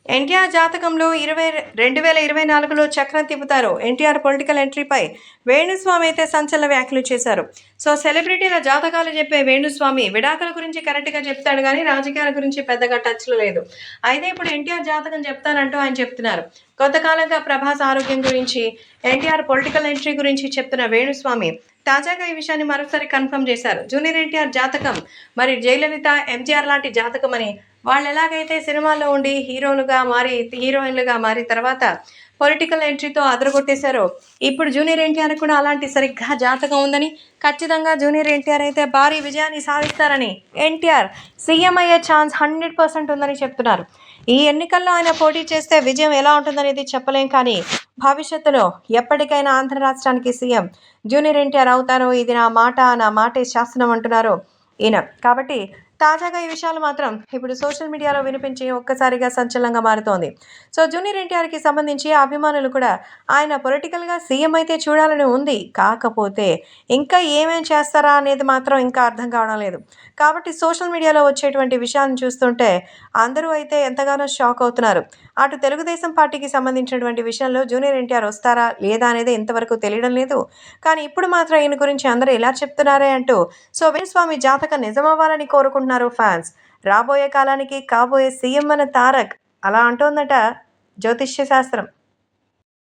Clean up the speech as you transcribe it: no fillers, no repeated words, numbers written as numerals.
ఎన్టీఆర్ జాతకంలో 2024లో చక్రం తిప్పుతారు. ఎన్టీఆర్ పొలిటికల్ ఎంట్రీపై వేణుస్వామి అయితే సంచలన వ్యాఖ్యలు చేశారు. సో సెలబ్రిటీల జాతకాలు చెప్పే వేణుస్వామి విడాకుల గురించి కరెక్ట్గా చెప్తాడు కానీ రాజకీయాల గురించి పెద్దగా టచ్లో లేదు. అయితే ఇప్పుడు ఎన్టీఆర్ జాతకం చెప్తానంటూ ఆయన చెప్తున్నారు. కొంతకాలంగా ప్రభాస్ ఆరోగ్యం గురించి, ఎన్టీఆర్ పొలిటికల్ ఎంట్రీ గురించి చెప్తున్న వేణుస్వామి తాజాగా ఈ విషయాన్ని మరోసారి కన్ఫర్మ్ చేశారు. జూనియర్ ఎన్టీఆర్ జాతకం మరి జయలలిత, ఎంజీఆర్ లాంటి జాతకం అని, వాళ్ళు ఎలాగైతే సినిమాల్లో ఉండి హీరోయిన్లుగా మారి తర్వాత పొలిటికల్ ఎంట్రీతో అదరగొట్టేశారో, ఇప్పుడు జూనియర్ ఎన్టీఆర్ కూడా అలాంటి సరిగ్గా జాతకం ఉందని, ఖచ్చితంగా జూనియర్ ఎన్టీఆర్ అయితే భారీ విజయాన్ని సాధిస్తారని, ఎన్టీఆర్ సీఎం అయ్యే ఛాన్స్ 100% ఉందని చెప్తున్నారు. ఈ ఎన్నికల్లో ఆయన పోటీ చేస్తే విజయం ఎలా ఉంటుందనేది చెప్పలేం, కానీ భవిష్యత్తులో ఎప్పటికైనా ఆంధ్ర రాష్ట్రానికి సీఎం జూనియర్ ఎన్టీఆర్ అవుతారో, ఇది నా మాటే శాసనం అంటున్నారు ఈయన. కాబట్టి తాజాగా ఈ విషయాలు మాత్రం ఇప్పుడు సోషల్ మీడియాలో వినిపించి ఒక్కసారిగా సంచలనంగా మారుతోంది. సో జూనియర్ ఎన్టీఆర్కి సంబంధించి అభిమానులు కూడా ఆయన పొలిటికల్గా సీఎం అయితే చూడాలని ఉంది, కాకపోతే ఇంకా ఏమేం చేస్తారా అనేది మాత్రం ఇంకా అర్థం కావడం లేదు. కాబట్టి సోషల్ మీడియాలో వచ్చేటువంటి విషయాలను చూస్తుంటే అందరూ అయితే ఎంతగానో షాక్ అవుతున్నారు. అటు తెలుగుదేశం పార్టీకి సంబంధించినటువంటి విషయంలో జూనియర్ ఎన్టీఆర్ వస్తారా లేదా అనేది ఇంతవరకు తెలియడం లేదు. కానీ ఇప్పుడు మాత్రం ఈయన గురించి అందరూ ఇలా చెప్తున్నారే అంటూ సో వేణుస్వామి జాతకం నిజమవ్వాలని కోరుకుంటున్నారు ఫ్యాన్స్. రాబోయే కాలానికి కాబోయే సీఎం అన్న తారక్ అలా అంటోందట జ్యోతిష్య శాస్త్రం.